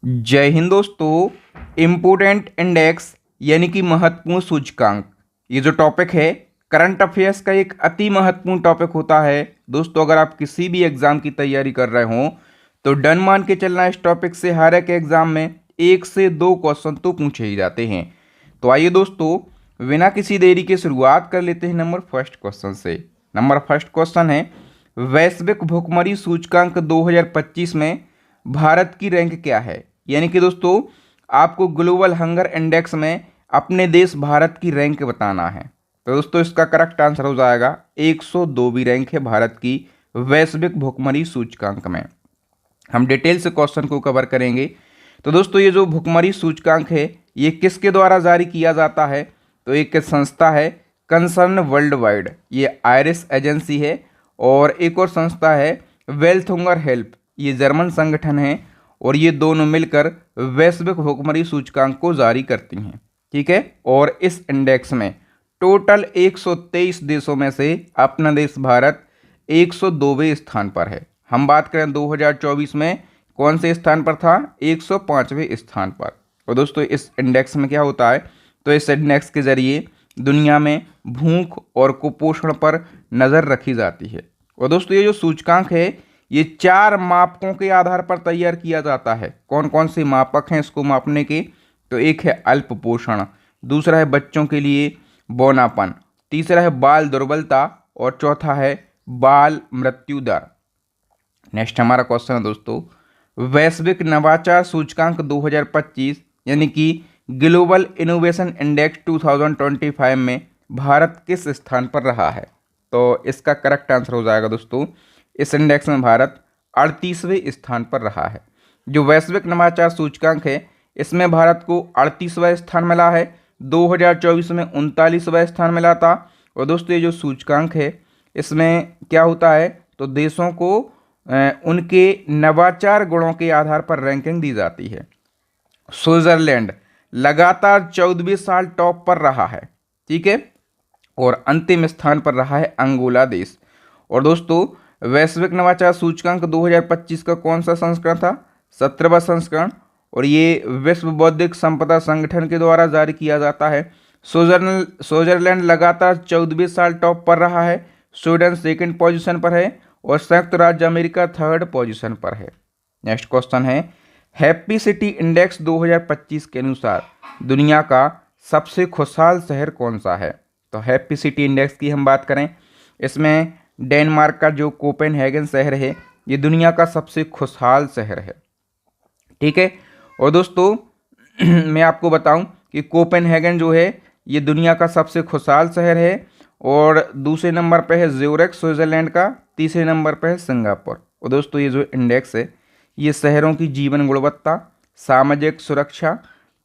जय हिंद दोस्तों। Important index यानी कि महत्वपूर्ण सूचकांक, ये जो टॉपिक है करंट अफेयर्स का एक अति महत्वपूर्ण टॉपिक होता है। दोस्तों अगर आप किसी भी एग्जाम की तैयारी कर रहे हो तो डन मान के चलना, इस टॉपिक से हर एक एग्जाम में 1 से 2 क्वेश्चन तो पूछे ही जाते हैं। तो आइए दोस्तों बिना किसी देरी के शुरुआत कर लेते हैं नंबर फर्स्ट क्वेश्चन से। नंबर फर्स्ट क्वेश्चन है, वैश्विक भुखमरी सूचकांक 2025 में भारत की रैंक क्या है। यानी कि दोस्तों आपको ग्लोबल हंगर इंडेक्स में अपने देश भारत की रैंक बताना है। तो दोस्तों इसका करेक्ट आंसर हो जाएगा 102वीं रैंक है भारत की वैश्विक भुखमरी सूचकांक में। हम डिटेल से क्वेश्चन को कवर करेंगे। तो दोस्तों ये जो भुखमरी सूचकांक है ये किसके द्वारा जारी किया जाता है, तो एक संस्था है कंसर्न वर्ल्ड वाइड, ये आयरिश एजेंसी है, और एक और संस्था है वेल्थ हंगर हेल्प, ये जर्मन संगठन है, और ये दोनों मिलकर वैश्विक भुखमरी सूचकांक को जारी करती हैं। ठीक है, और इस इंडेक्स में टोटल 123 देशों में से अपना देश भारत 102वें स्थान पर है। हम बात करें 2024 में कौन से स्थान पर था, 105वें स्थान पर। और दोस्तों इस इंडेक्स में क्या होता है, तो इस इंडेक्स के जरिए दुनिया में भूख और कुपोषण पर नज़र रखी जाती है। और दोस्तों ये जो सूचकांक है ये 4 मापकों के आधार पर तैयार किया जाता है। कौन कौन से मापक हैं इसको मापने के, तो एक है अल्प पोषण, दूसरा है बच्चों के लिए बौनापन, तीसरा है बाल दुर्बलता, और चौथा है बाल मृत्यु दर। नेक्स्ट हमारा क्वेश्चन है दोस्तों, वैश्विक नवाचार सूचकांक 2025 यानी कि ग्लोबल इनोवेशन इंडेक्स 2025 में भारत किस स्थान पर रहा है। तो इसका करेक्ट आंसर हो जाएगा दोस्तों, इस इंडेक्स में भारत 38वें स्थान पर रहा है। जो वैश्विक नवाचार सूचकांक है इसमें भारत को 38वां स्थान मिला है। 2024 में 39वां स्थान मिला था। और दोस्तों ये जो सूचकांक है इसमें क्या होता है, तो देशों को उनके नवाचार गुणों के आधार पर रैंकिंग दी जाती है। स्विट्जरलैंड लगातार 14वें साल टॉप पर रहा है। ठीक है, और अंतिम स्थान पर रहा है अंगोला देश। और दोस्तों वैश्विक नवाचार सूचकांक 2025 का कौन सा संस्करण था, 17वां संस्करण, और ये विश्व बौद्धिक संपदा संगठन के द्वारा जारी किया जाता है। स्विट्जरलैंड लगातार 14वें साल टॉप पर रहा है, स्वीडन सेकंड पोजीशन पर है, और संयुक्त राज्य अमेरिका थर्ड पोजीशन पर है। नेक्स्ट क्वेश्चन है, हैप्पी सिटी इंडेक्स 2025 के अनुसार दुनिया का सबसे खुशहाल शहर कौन सा है। तो हैप्पी सिटी इंडेक्स की हम बात करें, इसमें डेनमार्क का जो कोपेनहेगन शहर है ये दुनिया का सबसे खुशहाल शहर है। ठीक है, और दोस्तों मैं आपको बताऊं कि कोपेनहेगन जो है ये दुनिया का सबसे खुशहाल शहर है, और दूसरे नंबर पे है ज्यूरिख स्विट्जरलैंड का, तीसरे नंबर पे है सिंगापुर। और दोस्तों ये जो इंडेक्स है ये शहरों की जीवन गुणवत्ता, सामाजिक सुरक्षा,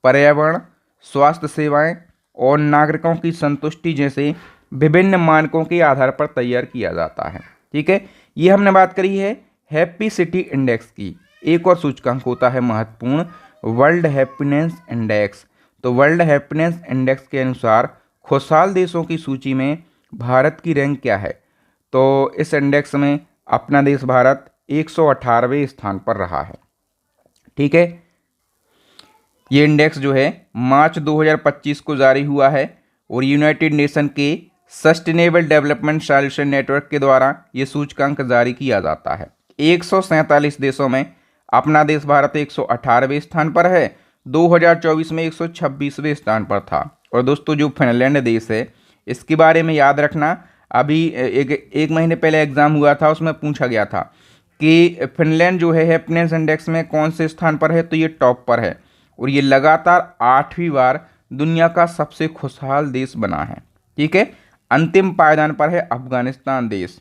पर्यावरण, स्वास्थ्य सेवाएं और नागरिकों की संतुष्टि जैसे विभिन्न मानकों के आधार पर तैयार किया जाता है। ठीक है, ये हमने बात करी है हैप्पी सिटी इंडेक्स की। एक और सूचकांक होता है महत्वपूर्ण, वर्ल्ड हैप्पीनेस इंडेक्स। तो वर्ल्ड हैप्पीनेस इंडेक्स के अनुसार खुशहाल देशों की सूची में भारत की रैंक क्या है। तो इस इंडेक्स में अपना देश भारत 118वें स्थान पर रहा है। ठीक है, ये इंडेक्स जो है मार्च 2025 को जारी हुआ है, और यूनाइटेड नेशन के सस्टेनेबल डेवलपमेंट सॉल्यूशन नेटवर्क के द्वारा ये सूचकांक जारी किया जाता है। 147 देशों में अपना देश भारत 118वें स्थान पर है, 2024 में 126वें स्थान पर था। और दोस्तों जो फिनलैंड देश है इसके बारे में याद रखना, अभी एक महीने पहले एग्जाम हुआ था उसमें पूछा गया था कि फिनलैंड जो है हैप्पीनेस इंडेक्स में कौन से स्थान पर है, तो ये टॉप पर है, और ये लगातार 8वीं बार दुनिया का सबसे खुशहाल देश बना है। ठीक है, अंतिम पायदान पर है अफगानिस्तान देश।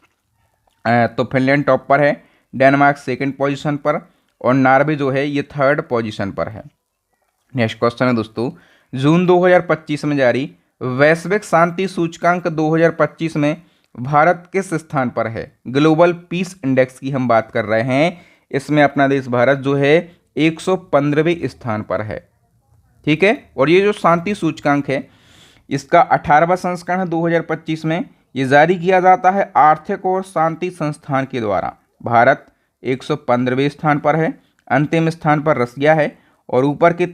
तो फिनलैंड टॉप पर है, डेनमार्क सेकंड पोजीशन पर, और नॉर्वे जो है ये थर्ड पोजीशन पर है। नेक्स्ट क्वेश्चन है दोस्तों, जून 2025 में जारी वैश्विक शांति सूचकांक 2025 में भारत किस स्थान पर है। ग्लोबल पीस इंडेक्स की हम बात कर रहे हैं, इसमें अपना देश भारत जो है 115वें स्थान पर है। ठीक है, और ये जो शांति सूचकांक है इसका 18वां संस्करण है 2025 में, ये जारी किया जाता है आर्थिक और शांति संस्थान के द्वारा। भारत 115वें स्थान पर है, अंतिम स्थान पर रसिया है, और ऊपर के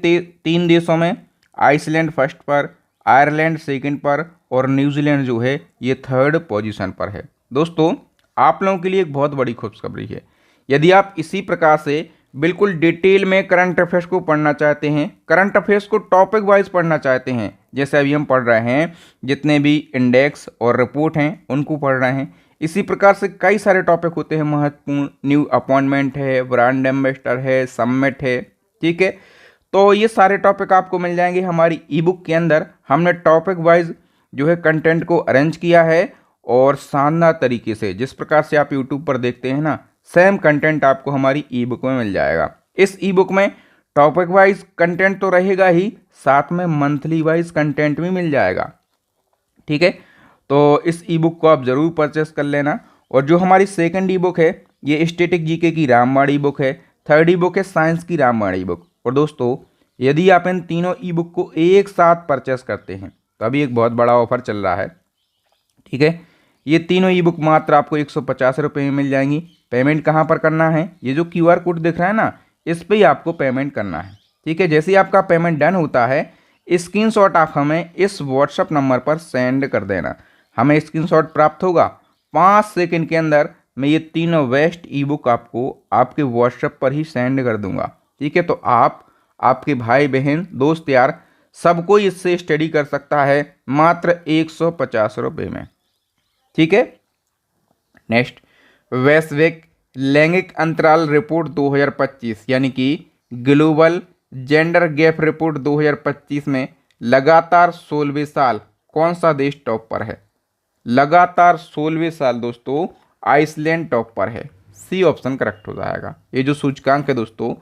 3 देशों में आइसलैंड फर्स्ट पर, आयरलैंड सेकंड पर और न्यूजीलैंड जो है ये थर्ड पोजीशन पर है। दोस्तों आप लोगों के लिए एक बहुत बड़ी खुशखबरी है। यदि आप इसी प्रकार से बिल्कुल डिटेल में करंट अफेयर्स को पढ़ना चाहते हैं, करंट अफेयर्स को टॉपिक वाइज पढ़ना चाहते हैं, जैसे अभी हम पढ़ रहे हैं, जितने भी इंडेक्स और रिपोर्ट हैं उनको पढ़ रहे हैं, इसी प्रकार से कई सारे टॉपिक होते हैं महत्वपूर्ण, न्यू अपॉइंटमेंट है, ब्रांड एम्बेसडर है, समिट है, ठीक है। तो ये सारे टॉपिक आपको मिल जाएंगे हमारी ई बुक के अंदर। हमने टॉपिक वाइज जो है कंटेंट को अरेंज किया है और शानदार तरीके से, जिस प्रकार से आप यूट्यूब पर देखते हैं ना, सेम कंटेंट आपको हमारी ई बुक में मिल जाएगा। इस ई बुक में टॉपिक वाइज कंटेंट तो रहेगा ही, साथ में मंथली वाइज कंटेंट भी मिल जाएगा, ठीक है। तो इस ई बुक को आप ज़रूर परचेस कर लेना। और जो हमारी सेकंड ई बुक है ये स्टैटिक जीके की रामबाण ई बुक है, थर्ड ई बुक है साइंस की रामबाण ई बुक। और दोस्तों यदि आप इन तीनों ई बुक को एक साथ परचेस करते हैं तो अभी एक बहुत बड़ा ऑफर चल रहा है, ठीक है। ये तीनों ई बुक मात्र आपको 150 रुपये में मिल जाएंगी। पेमेंट कहाँ पर करना है, ये जो QR कोड दिख रहा है ना, इस पर ही आपको पेमेंट करना है, ठीक है। जैसे ही आपका पेमेंट डन होता है स्क्रीनशॉट आप हमें इस व्हाट्सअप नंबर पर सेंड कर देना। हमें स्क्रीनशॉट प्राप्त होगा, 5 सेकंड के अंदर मैं ये तीनों बेस्ट ई बुक आपको आपके व्हाट्सएप पर ही सेंड कर दूंगा, ठीक है। तो आप, आपके भाई बहन, दोस्त यार सबको इससे स्टडी कर सकता है मात्र 150 रुपये में, ठीक है। नेक्स्ट, वैश्विक लैंगिक अंतराल रिपोर्ट 2025 यानी कि ग्लोबल जेंडर गैप रिपोर्ट 2025 में लगातार 16वें साल कौन सा देश टॉप पर है? लगातार 16वें साल दोस्तों आइसलैंड टॉप पर है। सी ऑप्शन करेक्ट हो जाएगा। ये जो सूचकांक है दोस्तों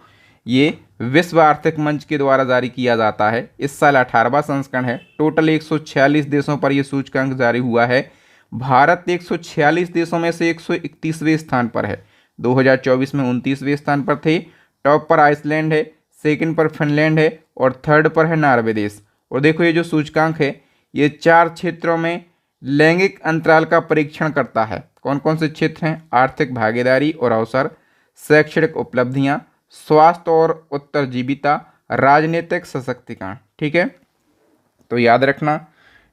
ये विश्व आर्थिक मंच के द्वारा जारी किया जाता है। इस साल 18वां संस्करण है। टोटल 146 देशों पर यह सूचकांक जारी हुआ है। भारत 146 देशों में से 131वें स्थान पर है। 2024 में 29वें स्थान पर थे। टॉप पर आइसलैंड है, सेकंड पर फिनलैंड है और थर्ड पर है नॉर्वे देश। और देखो ये जो सूचकांक है ये 4 क्षेत्रों में लैंगिक अंतराल का परीक्षण करता है। कौन कौन से क्षेत्र हैं? आर्थिक भागीदारी और अवसर, शैक्षणिक उपलब्धियां, स्वास्थ्य और उत्तरजीविता, राजनीतिक सशक्तिकरण, ठीक है। तो याद रखना।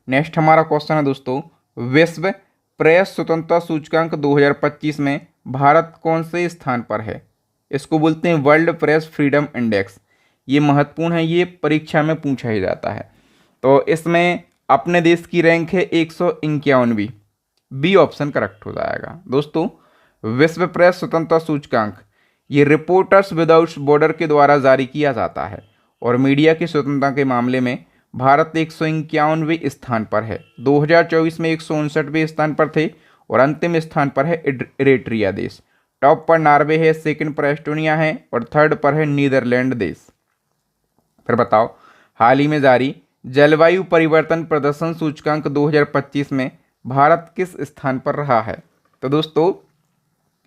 नेक्स्ट हमारा क्वेश्चन है दोस्तों, विश्व प्रेस स्वतंत्रता सूचकांक 2025 में भारत कौन से स्थान पर है? इसको बोलते हैं वर्ल्ड प्रेस फ्रीडम इंडेक्स। ये महत्वपूर्ण है, ये परीक्षा में पूछा ही जाता है। तो इसमें अपने देश की रैंक है 151वीं। बी ऑप्शन करेक्ट हो जाएगा। दोस्तों विश्व प्रेस स्वतंत्रता सूचकांक ये रिपोर्टर्स विदाउट बॉर्डर के द्वारा जारी किया जाता है और मीडिया की स्वतंत्रता के मामले में भारत 151वें स्थान पर है। 2024 में 159वें स्थान पर थे और अंतिम स्थान पर है इरेट्रिया देश। टॉप पर नॉर्वे है, सेकंड पर एस्टोनिया है और थर्ड पर है नीदरलैंड देश। फिर बताओ, हाल ही में जारी जलवायु परिवर्तन प्रदर्शन सूचकांक 2025 में भारत किस स्थान पर रहा है? तो दोस्तों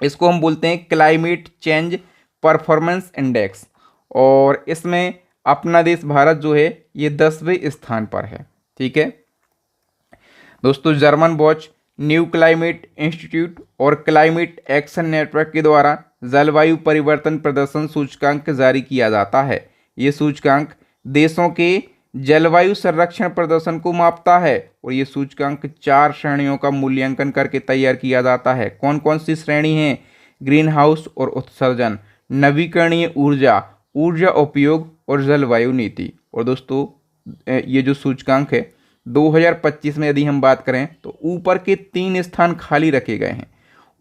इसको हम बोलते हैं क्लाइमेट चेंज परफॉर्मेंस इंडेक्स और इसमें अपना देश भारत जो है ये 10वें स्थान पर है, ठीक है। दोस्तों German watch, new climate institute और क्लाइमेट एक्शन नेटवर्क के द्वारा जलवायु परिवर्तन प्रदर्शन सूचकांक जारी किया जाता है। ये सूचकांक देशों के जलवायु संरक्षण प्रदर्शन को मापता है और ये सूचकांक 4 श्रेणियों का मूल्यांकन करके तैयार किया जाता है। कौन कौन सी श्रेणी हैं? ग्रीन हाउस और उत्सर्जन, नवीकरणीय ऊर्जा, ऊर्जा उपयोग और जलवायु नीति। और दोस्तों ये जो सूचकांक है 2025 में यदि हम बात करें तो ऊपर के 3 स्थान खाली रखे गए हैं।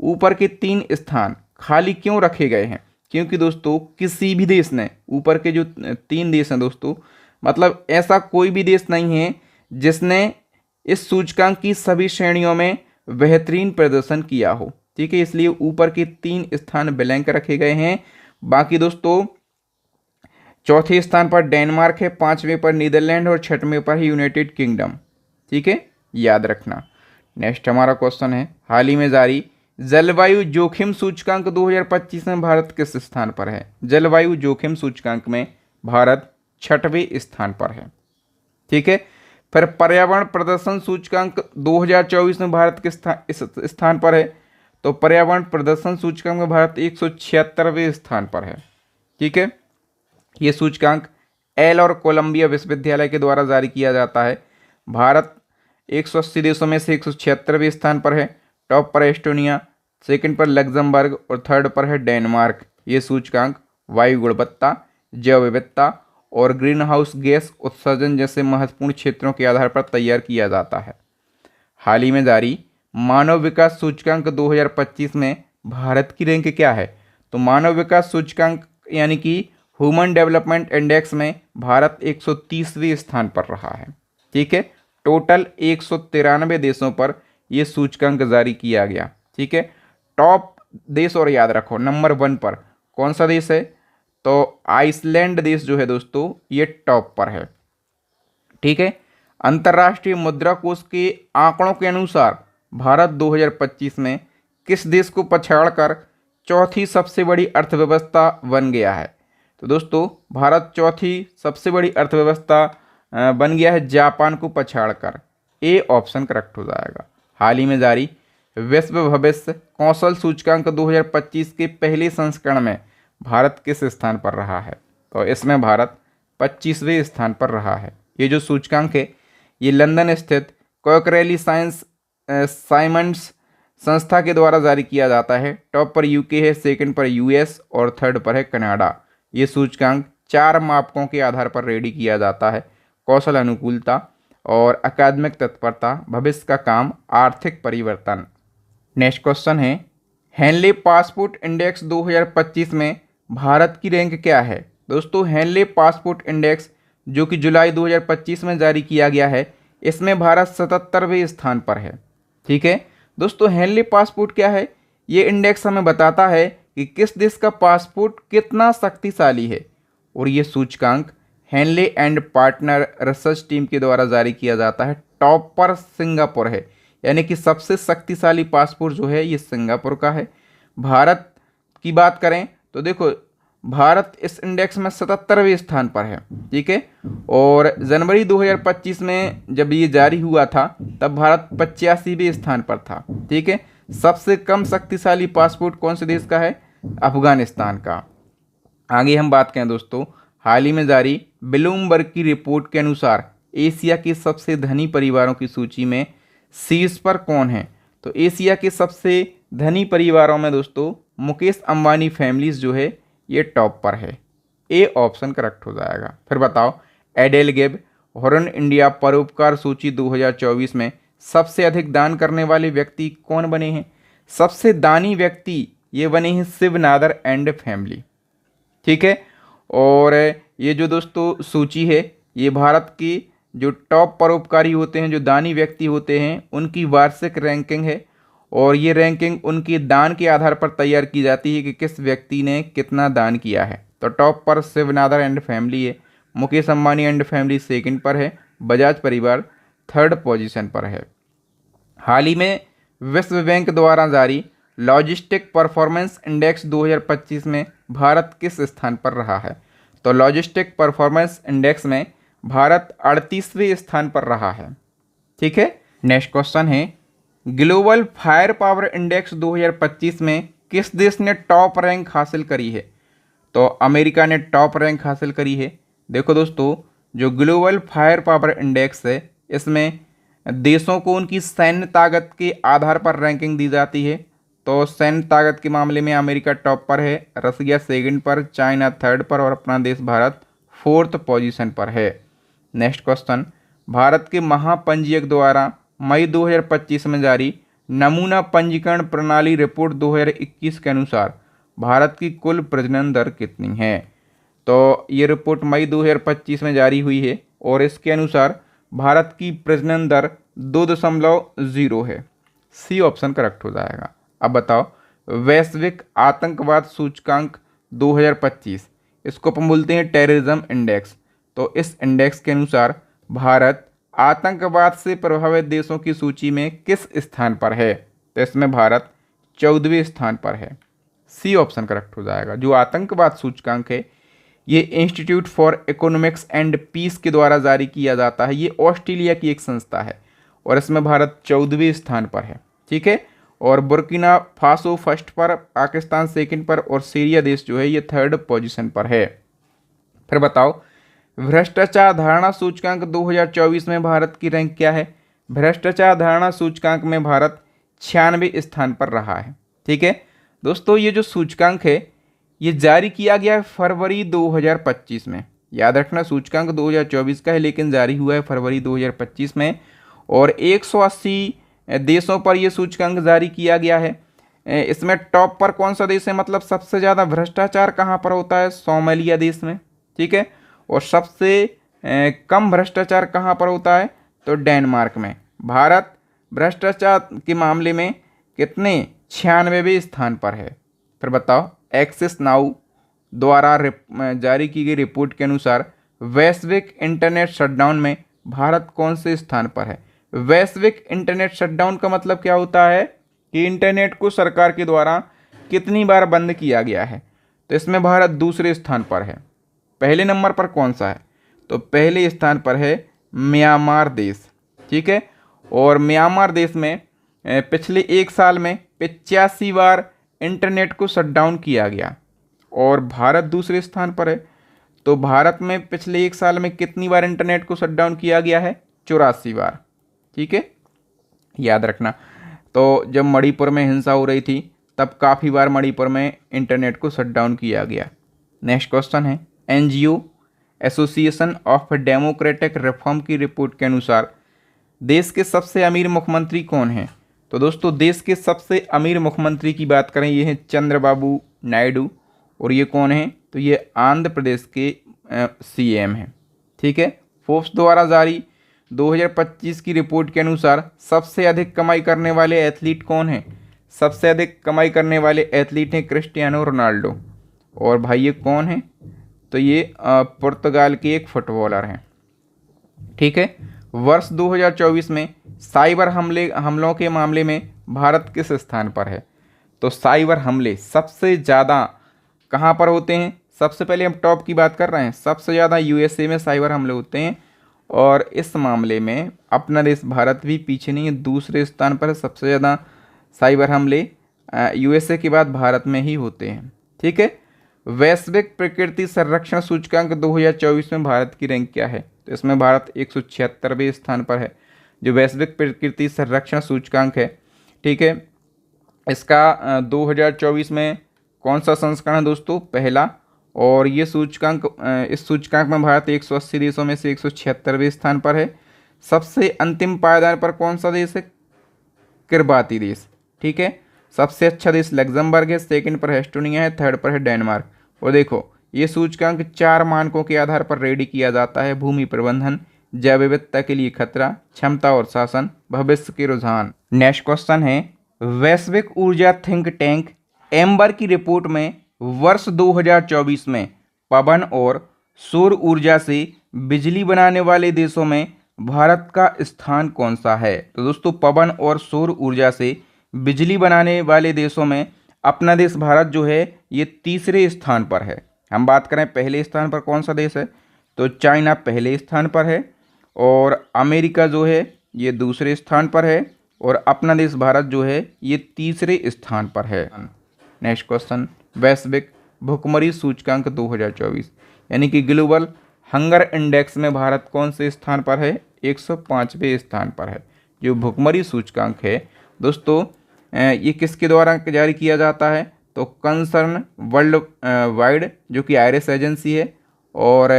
ऊपर के 3 स्थान खाली क्यों रखे गए हैं? क्योंकि दोस्तों किसी भी देश ने, ऊपर के जो 3 देश हैं दोस्तों, मतलब ऐसा कोई भी देश नहीं है जिसने इस सूचकांक की सभी श्रेणियों में बेहतरीन प्रदर्शन किया हो, ठीक है। इसलिए ऊपर के 3 स्थान ब्लैंक रखे गए हैं। बाकी दोस्तों चौथे स्थान पर डेनमार्क है, 5वें पर नीदरलैंड और 6वें पर यूनाइटेड किंगडम, ठीक है, याद रखना। नेक्स्ट हमारा क्वेश्चन है, हाल ही में जारी जलवायु जोखिम सूचकांक 2025 में भारत किस स्थान पर है? जलवायु जोखिम सूचकांक में भारत 6वें स्थान पर है, ठीक है। फिर पर्यावरण प्रदर्शन सूचकांक 2024 में भारत किस स्थान पर है? तो पर्यावरण प्रदर्शन सूचकांक में भारत 176वें स्थान पर है, ठीक है। ये सूचकांक एल और कोलंबिया विश्वविद्यालय के द्वारा जारी किया जाता है। भारत 180 देशों में से 176वें स्थान पर है। टॉप पर है एस्टोनिया, सेकंड पर लग्जमबर्ग और थर्ड पर है डेनमार्क। ये सूचकांक वायु गुणवत्ता, जैव विविधता और ग्रीन हाउस गैस उत्सर्जन जैसे महत्वपूर्ण क्षेत्रों के आधार पर तैयार किया जाता है। हाल ही में जारी मानव विकास सूचकांक 2025 में भारत की रैंक क्या है? तो मानव विकास सूचकांक यानी कि ह्यूमन डेवलपमेंट इंडेक्स में भारत 130वें स्थान पर रहा है। ठीक है, टोटल 193 देशों पर यह सूचकांक जारी किया गया। ठीक है, टॉप देश और याद रखो नंबर 1 पर कौन सा देश है? तो आइसलैंड देश जो है दोस्तों ये टॉप पर है। ठीक है, अंतर्राष्ट्रीय मुद्रा कोष के आंकड़ों के अनुसार भारत 2025 में किस देश को पछाड़कर चौथी सबसे बड़ी अर्थव्यवस्था बन गया है? तो दोस्तों भारत चौथी सबसे बड़ी अर्थव्यवस्था बन गया है जापान को पछाड़कर। ए ऑप्शन करेक्ट हो जाएगा। हाल ही में जारी विश्व भविष्य कौशल सूचकांक 2025 के पहले संस्करण में भारत किस स्थान पर रहा है? तो इसमें भारत 25वें स्थान पर रहा है। ये जो सूचकांक है ये लंदन स्थित कोकरेली साइमंड्स संस्था के द्वारा जारी किया जाता है। टॉप पर यूके है, सेकंड पर यूएस और थर्ड पर है कनाडा। ये सूचकांक 4 मापकों के आधार पर रेडी किया जाता है। कौशल अनुकूलता और अकादमिक तत्परता, भविष्य का काम, आर्थिक परिवर्तन। नेक्स्ट क्वेश्चन है हेनले पासपोर्ट इंडेक्स 2025 में भारत की रैंक क्या है? दोस्तों हेनले पासपोर्ट इंडेक्स जो कि जुलाई 2025 में जारी किया गया है, इसमें भारत 77वें स्थान पर है। ठीक है दोस्तों, हेनले पासपोर्ट क्या है? ये इंडेक्स हमें बताता है कि किस देश का पासपोर्ट कितना शक्तिशाली है, और ये सूचकांक Henley and partner research team के द्वारा जारी किया जाता है। टॉप पर सिंगापुर है, यानी कि सबसे शक्तिशाली पासपोर्ट जो है ये सिंगापुर का है। भारत की बात करें तो देखो भारत इस इंडेक्स में 77वें स्थान पर है। ठीक है, और जनवरी 2025 में जब ये जारी हुआ था तब भारत 85वें स्थान पर था। ठीक है, सबसे कम शक्तिशाली पासपोर्ट कौन से देश का है? अफगानिस्तान का। आगे हम बात करें दोस्तों, हाल ही में जारी ब्लूमबर्ग की रिपोर्ट के अनुसार एशिया के सबसे धनी परिवारों की सूची में शीर्ष पर कौन है? तो एशिया के सबसे धनी परिवारों में दोस्तों मुकेश अंबानी फैमिलीज जो है ये टॉप पर है। ए ऑप्शन करेक्ट हो जाएगा। फिर बताओ एडेल गेब हॉर्न इंडिया परोपकार सूची 2024 में सबसे अधिक दान करने वाले व्यक्ति कौन बने हैं? सबसे दानी व्यक्ति ये बने हैं शिव नादर एंड फैमिली। ठीक है, और ये जो दोस्तों सूची है ये भारत की जो टॉप परोपकारी होते हैं, जो दानी व्यक्ति होते हैं, उनकी वार्षिक रैंकिंग है, और ये रैंकिंग उनके दान के आधार पर तैयार की जाती है कि किस व्यक्ति ने कितना दान किया है। तो टॉप पर शिव नादर एंड फैमिली है, Mukesh Ambani and family second पर है, बजाज परिवार थर्ड पोजीशन पर है। हाल ही में विश्व बैंक द्वारा जारी लॉजिस्टिक परफॉर्मेंस इंडेक्स 2025 में भारत किस स्थान पर रहा है? तो लॉजिस्टिक परफॉर्मेंस इंडेक्स में भारत 38वें स्थान पर रहा है। ठीक है, नेक्स्ट क्वेश्चन है ग्लोबल फायर पावर इंडेक्स 2025 में किस देश ने टॉप रैंक हासिल करी है? तो अमेरिका ने टॉप रैंक हासिल करी है। देखो दोस्तों, जो ग्लोबल फायर पावर इंडेक्स है इसमें देशों को उनकी सैन्य ताकत के आधार पर रैंकिंग दी जाती है। तो सैन्य ताकत के मामले में अमेरिका टॉप पर है, रसिया सेकंड पर, चाइना थर्ड पर और अपना देश भारत फोर्थ पोजीशन पर है। नेक्स्ट क्वेश्चन, भारत के महापंजीयक द्वारा मई 2025 में जारी नमूना पंजीकरण प्रणाली रिपोर्ट 2021 के अनुसार भारत की कुल प्रजनन दर कितनी है? तो ये रिपोर्ट मई 2025 में जारी हुई है और इसके अनुसार भारत की प्रजनन दर 2.0 है। सी ऑप्शन करेक्ट हो जाएगा। अब बताओ वैश्विक आतंकवाद सूचकांक 2025, इसको अपन बोलते हैं टेररिज्म इंडेक्स। तो इस इंडेक्स के अनुसार भारत आतंकवाद से प्रभावित देशों की सूची में किस स्थान पर है? तो इसमें भारत 14वें स्थान पर है। सी ऑप्शन करेक्ट हो जाएगा। जो आतंकवाद सूचकांक है ये institute for economics and peace के द्वारा जारी किया जाता है। ये ऑस्ट्रेलिया की एक संस्था है और इसमें भारत 14वें स्थान पर है। ठीक है, और बुर्किना फासो फर्स्ट पर, पाकिस्तान सेकंड पर और सीरिया देश जो है ये थर्ड पोजीशन पर है। फिर बताओ, भ्रष्टाचार धारणा सूचकांक 2024 में भारत की रैंक क्या है? भ्रष्टाचार धारणा सूचकांक में भारत 96 स्थान पर रहा है। ठीक है दोस्तों, ये जो सूचकांक है ये जारी किया गया है फरवरी 2025 में। याद रखना, सूचकांक 2024 का है लेकिन जारी हुआ है फरवरी 2025 में, और 180 देशों पर यह सूचकांक जारी किया गया है। इसमें टॉप पर कौन सा देश है, मतलब सबसे ज़्यादा भ्रष्टाचार कहाँ पर होता है? सोमालिया देश में। ठीक है, और सबसे कम भ्रष्टाचार कहाँ पर होता है? तो डेनमार्क में। भारत भ्रष्टाचार के मामले में कितने 96वें स्थान पर है? फिर बताओ, एक्सिस नाउ द्वारा जारी की गई रिपोर्ट के अनुसार वैश्विक इंटरनेट शटडाउन में भारत कौन से स्थान पर है? वैश्विक इंटरनेट शटडाउन का मतलब क्या होता है कि इंटरनेट को सरकार के द्वारा कितनी बार बंद किया गया है। तो इसमें भारत दूसरे स्थान पर है। पहले नंबर पर कौन सा है? तो पहले स्थान पर है म्यांमार देश। ठीक है, और म्यांमार देश में पिछले एक साल में 85 बार इंटरनेट को शटडाउन किया गया, और भारत दूसरे स्थान पर है। तो भारत में पिछले एक साल में कितनी बार इंटरनेट को शटडाउन किया गया है? 84 बार। ठीक है, याद रखना। तो जब मणिपुर में हिंसा हो रही थी तब काफ़ी बार मणिपुर में इंटरनेट को शटडाउन किया गया। नेक्स्ट क्वेश्चन है, NGO association of democratic reform की रिपोर्ट के अनुसार देश के सबसे अमीर मुख्यमंत्री कौन हैं? तो दोस्तों, देश के सबसे अमीर मुख्यमंत्री की बात करें, ये हैं चंद्रबाबू नायडू, और ये कौन है? तो ये आंध्र प्रदेश के सीएम हैं। ठीक है, फोर्ब्स द्वारा जारी 2025 की रिपोर्ट के अनुसार सबसे अधिक कमाई करने वाले एथलीट कौन हैं? सबसे अधिक कमाई करने वाले एथलीट हैं क्रिस्टियानो रोनाल्डो। और भाई ये कौन है? तो ये पुर्तगाल के एक फुटबॉलर हैं। ठीक है, वर्ष 2024 में साइबर हमलों के मामले में भारत किस स्थान पर है? तो साइबर हमले सबसे ज़्यादा कहाँ पर होते हैं? सबसे पहले हम टॉप की बात कर रहे हैं, सबसे ज़्यादा यूएसए में साइबर हमले होते हैं, और इस मामले में अपना देश भारत भी पीछे नहीं है, दूसरे स्थान पर सबसे ज़्यादा साइबर हमले यूएसए के बाद भारत में ही होते हैं। ठीक है, वैश्विक प्रकृति संरक्षण सूचकांक 2024 में भारत की रैंक क्या है? तो इसमें भारत 176वें स्थान पर है, जो वैश्विक प्रकृति संरक्षण सूचकांक है। ठीक है, इसका 2024 में कौन सा संस्करण है दोस्तों? पहला। और ये सूचकांक, इस सूचकांक में भारत 180 देशों में से 176वें स्थान पर है। सबसे अंतिम पायदान पर कौन सा देश है? किरबाती देश। ठीक है, सबसे अच्छा देश लग्जमबर्ग है, सेकंड पर एस्टोनिया है, थर्ड पर है डेनमार्क। और देखो, ये सूचकांक 4 मानकों के आधार पर रेडी किया जाता है: भूमि प्रबंधन, जैव विविधता के लिए खतरा, क्षमता और शासन, भविष्य के रुझान। नेक्स्ट क्वेश्चन है, वैश्विक ऊर्जा थिंक टैंक एम्बर की रिपोर्ट में वर्ष 2024 में पवन और सौर ऊर्जा से बिजली बनाने वाले देशों में भारत का स्थान कौन सा है? तो दोस्तों, पवन और सौर ऊर्जा से बिजली बनाने वाले देशों में अपना देश भारत जो है ये तीसरे स्थान पर है। हम बात करें पहले स्थान पर कौन सा देश है? तो चाइना पहले स्थान पर है, और अमेरिका जो है ये दूसरे स्थान पर है, और अपना देश भारत जो है ये तीसरे स्थान पर है। नेक्स्ट क्वेश्चन, वैश्विक भुखमरी सूचकांक 2024 यानी कि ग्लोबल हंगर इंडेक्स में भारत कौन से स्थान पर है? 105वें स्थान पर है। जो भुखमरी सूचकांक है दोस्तों, ये किसके द्वारा जारी किया जाता है? तो कंसर्न वर्ल्ड वाइड जो कि आयरिश एजेंसी है, और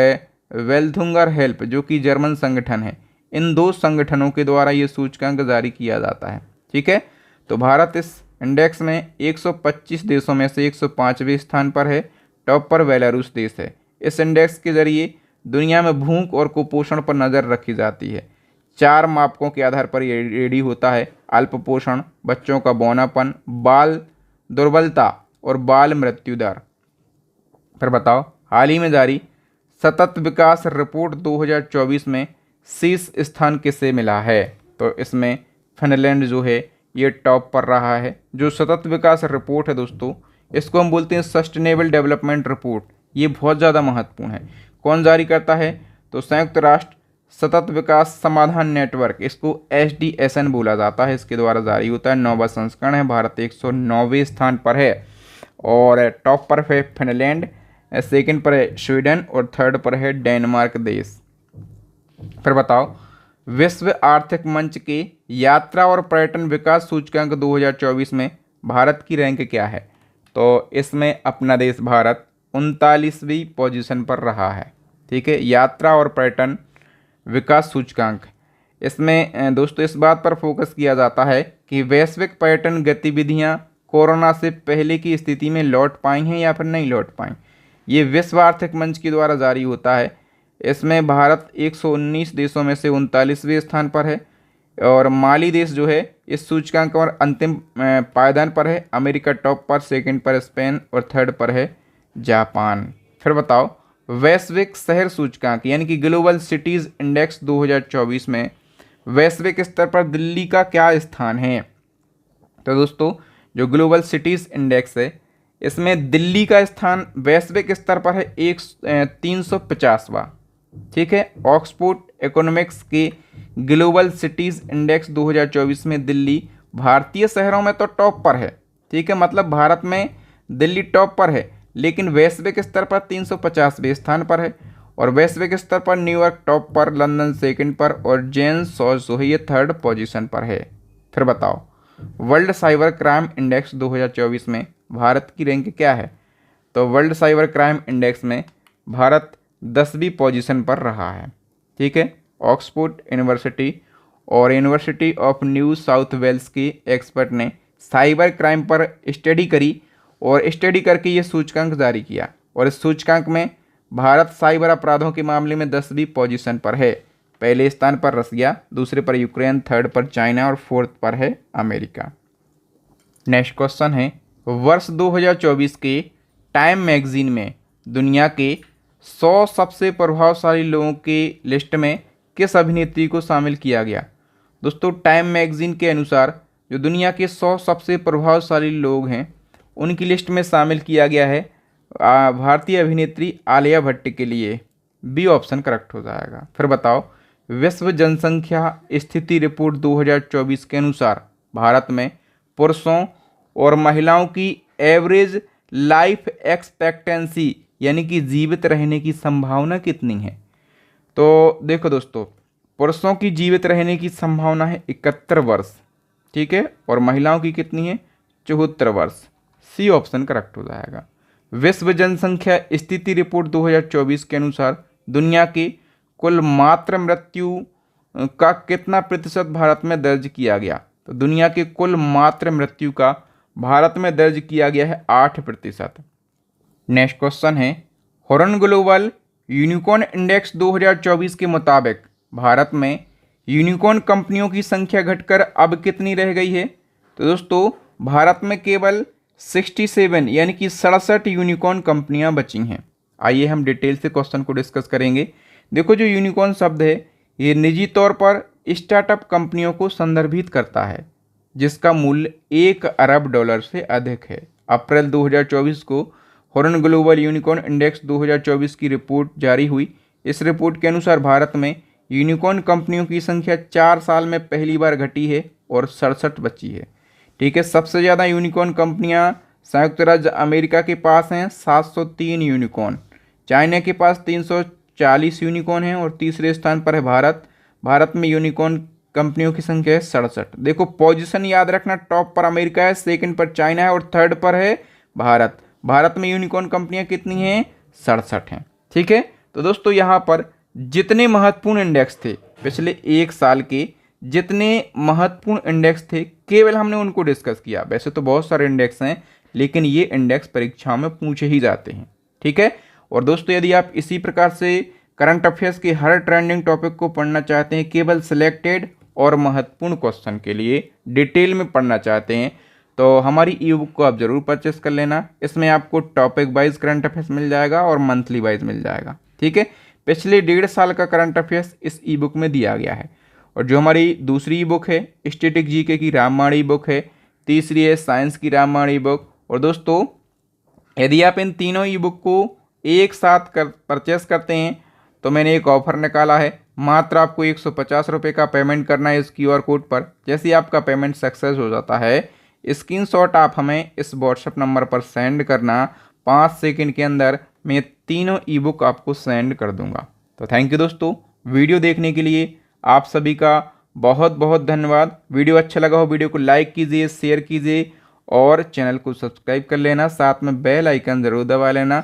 वेल्थुंगर हेल्प जो कि जर्मन संगठन है, इन 2 संगठनों के द्वारा ये सूचकांक जारी किया जाता है। ठीक है, तो भारत इस इंडेक्स में 125 देशों में से 105वें स्थान पर है। टॉप पर बेलारूस देश है। इस इंडेक्स के जरिए दुनिया में भूख और कुपोषण पर नज़र रखी जाती है। 4 मापकों के आधार पर ये रेडी होता है: अल्पपोषण, बच्चों का बौनापन, बाल दुर्बलता और बाल मृत्यु दर। फिर बताओ, हाल ही में जारी सतत विकास रिपोर्ट 2024 में शीर्ष स्थान किसे मिला है? तो इसमें फिनलैंड जो है ये टॉप पर रहा है। जो सतत विकास रिपोर्ट है दोस्तों, इसको हम बोलते हैं सस्टेनेबल डेवलपमेंट रिपोर्ट। ये बहुत ज़्यादा महत्वपूर्ण है। कौन जारी करता है? तो संयुक्त राष्ट्र सतत विकास समाधान नेटवर्क, इसको SDSN बोला जाता है, इसके द्वारा जारी होता है। 9वां संस्करण है। भारत 109वें स्थान पर है, और टॉप पर है फिनलैंड, सेकंड पर है स्वीडन और थर्ड पर है डेनमार्क देश। फिर बताओ, विश्व आर्थिक मंच के यात्रा और पर्यटन विकास सूचकांक 2024 में भारत की रैंक क्या है? तो इसमें अपना देश भारत 39वीं पोजीशन पर रहा है। ठीक है, यात्रा और पर्यटन विकास सूचकांक। इसमें दोस्तों इस बात पर फोकस किया जाता है कि वैश्विक पर्यटन गतिविधियां कोरोना से पहले की स्थिति में लौट पाई हैं या फिर नहीं लौट पाई। ये विश्व आर्थिक मंच के द्वारा जारी होता है। इसमें भारत 119 देशों में से 39वें स्थान पर है और माली देश जो है इस सूचकांक और अंतिम पायदान पर है। अमेरिका टॉप पर, सेकंड पर स्पेन और थर्ड पर है जापान। फिर बताओ, वैश्विक शहर सूचकांक यानी कि ग्लोबल सिटीज़ इंडेक्स 2024 में वैश्विक स्तर पर दिल्ली का क्या स्थान है? तो दोस्तों जो ग्लोबल सिटीज़ इंडेक्स है इसमें दिल्ली का स्थान वैश्विक स्तर पर है 350वां। ठीक है, ऑक्सफोर्ड इकोनॉमिक्स के ग्लोबल सिटीज़ इंडेक्स 2024 में दिल्ली भारतीय शहरों में तो टॉप पर है। ठीक है, मतलब भारत में दिल्ली टॉप पर है, लेकिन वैश्विक स्तर पर 350वें स्थान पर है। और वैश्विक स्तर पर न्यूयॉर्क टॉप पर, लंदन सेकंड पर और जेन्स जो है ये थर्ड पोजीशन पर है। फिर बताओ, वर्ल्ड साइबर क्राइम इंडेक्स 2024 में भारत की रैंक क्या है? तो वर्ल्ड साइबर क्राइम इंडेक्स में भारत 10वीं पोजीशन पर रहा है। ठीक है, ऑक्सफोर्ड यूनिवर्सिटी और university of New South Wales के एक्सपर्ट ने साइबर क्राइम पर स्टडी करी और स्टडी करके ये सूचकांक जारी किया और इस सूचकांक में भारत साइबर अपराधों के मामले में 10वीं पोजीशन पर है। पहले स्थान पर रसिया, दूसरे पर यूक्रेन, थर्ड पर चाइना और फोर्थ पर है अमेरिका। नेक्स्ट क्वेश्चन है, वर्ष 2024 के टाइम मैगजीन में दुनिया के 100 सबसे प्रभावशाली लोगों की लिस्ट में किस अभिनेत्री को शामिल किया गया? दोस्तों टाइम मैगजीन के अनुसार जो दुनिया के 100 सबसे प्रभावशाली लोग हैं उनकी लिस्ट में शामिल किया गया है भारतीय अभिनेत्री आलिया भट्ट के लिए। बी ऑप्शन करेक्ट हो जाएगा। फिर बताओ, विश्व जनसंख्या स्थिति रिपोर्ट 2024 के अनुसार भारत में पुरुषों और महिलाओं की एवरेज लाइफ एक्सपेक्टेंसी यानी कि जीवित रहने की संभावना कितनी है? तो देखो दोस्तों, पुरुषों की जीवित रहने की संभावना है 71 वर्ष। ठीक है, और महिलाओं की कितनी है? 74 वर्ष। सी ऑप्शन करेक्ट हो जाएगा। विश्व जनसंख्या स्थिति रिपोर्ट 2024 के अनुसार दुनिया की कुल मातृ मृत्यु का कितना प्रतिशत भारत में दर्ज किया गया? तो दुनिया की कुल मातृ मृत्यु का भारत में दर्ज किया गया है 8%। नेक्स्ट क्वेश्चन है, हॉर्न ग्लोबल यूनिकॉर्न इंडेक्स 2024 के मुताबिक भारत में यूनिकॉर्न कंपनियों की संख्या घटकर अब कितनी रह गई है? तो दोस्तों भारत में केवल 67 यानी कि 67 यूनिकॉर्न कंपनियां बची हैं। आइए हम डिटेल से क्वेश्चन को डिस्कस करेंगे। देखो जो यूनिकॉर्न शब्द है ये निजी तौर पर स्टार्टअप कंपनियों को संदर्भित करता है जिसका मूल्य $1 अरब से अधिक है। अप्रैल 2024 को हॉर्न ग्लोबल यूनिकॉर्न इंडेक्स 2024 की रिपोर्ट जारी हुई। इस रिपोर्ट के अनुसार भारत में यूनिकॉर्न कंपनियों की संख्या 4 साल में पहली बार घटी है और 67 बची है। ठीक है, सबसे ज़्यादा यूनिकॉर्न कंपनियां संयुक्त राज्य अमेरिका के पास हैं 703 यूनिकॉर्न, चाइना के पास 340 यूनिकॉर्न हैं और तीसरे स्थान पर है भारत। भारत में यूनिकॉर्न कंपनियों की संख्या है 67। देखो पोजीशन याद रखना, टॉप पर अमेरिका है, सेकंड पर चाइना है और थर्ड पर है भारत। भारत में यूनिकॉर्न कंपनियां कितनी हैं? 67 हैं। ठीक है, तो दोस्तों यहाँ पर जितने महत्वपूर्ण इंडेक्स थे पिछले एक साल के, जितने महत्वपूर्ण इंडेक्स थे केवल हमने उनको डिस्कस किया। वैसे तो बहुत सारे इंडेक्स हैं लेकिन ये इंडेक्स परीक्षाओं में पूछे ही जाते हैं। ठीक है, और दोस्तों यदि आप इसी प्रकार से करंट अफेयर्स के हर ट्रेंडिंग टॉपिक को पढ़ना चाहते हैं, केवल सिलेक्टेड और महत्वपूर्ण क्वेश्चन के लिए डिटेल में पढ़ना चाहते हैं, तो हमारी ई बुक को आप ज़रूर परचेस कर लेना। इसमें आपको टॉपिक वाइज करंट अफेयर्स मिल जाएगा और मंथली वाइज मिल जाएगा। ठीक है, पिछले 1.5 साल का करंट अफेयर्स इस ई बुक में दिया गया है। और जो हमारी दूसरी ई बुक है स्टैटिक जीके की रामबाण ई बुक है, तीसरी है साइंस की रामबाण ई बुक। और दोस्तों यदि आप इन तीनों ई बुक को एक साथ परचेस करते हैं तो मैंने एक ऑफ़र निकाला है। मात्र आपको 150 रुपये का पेमेंट करना है इस QR कोड पर। जैसे ही आपका पेमेंट सक्सेस हो जाता है स्क्रीनशॉट आप हमें इस व्हाट्सएप नंबर पर सेंड करना। 5 सेकंड के अंदर मैं ये तीनों ई बुक आपको सेंड कर दूंगा। तो थैंक यू दोस्तों, वीडियो देखने के लिए आप सभी का बहुत बहुत धन्यवाद। वीडियो अच्छा लगा हो वीडियो को लाइक कीजिए, शेयर कीजिए और चैनल को सब्सक्राइब कर लेना, साथ में बेल आइकन ज़रूर दबा लेना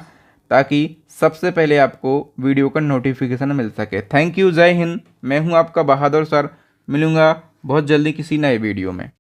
ताकि सबसे पहले आपको वीडियो का नोटिफिकेशन मिल सके। थैंक यू, जय हिंद। मैं हूं आपका बहादुर सर, मिलूंगा बहुत जल्दी किसी नए वीडियो में।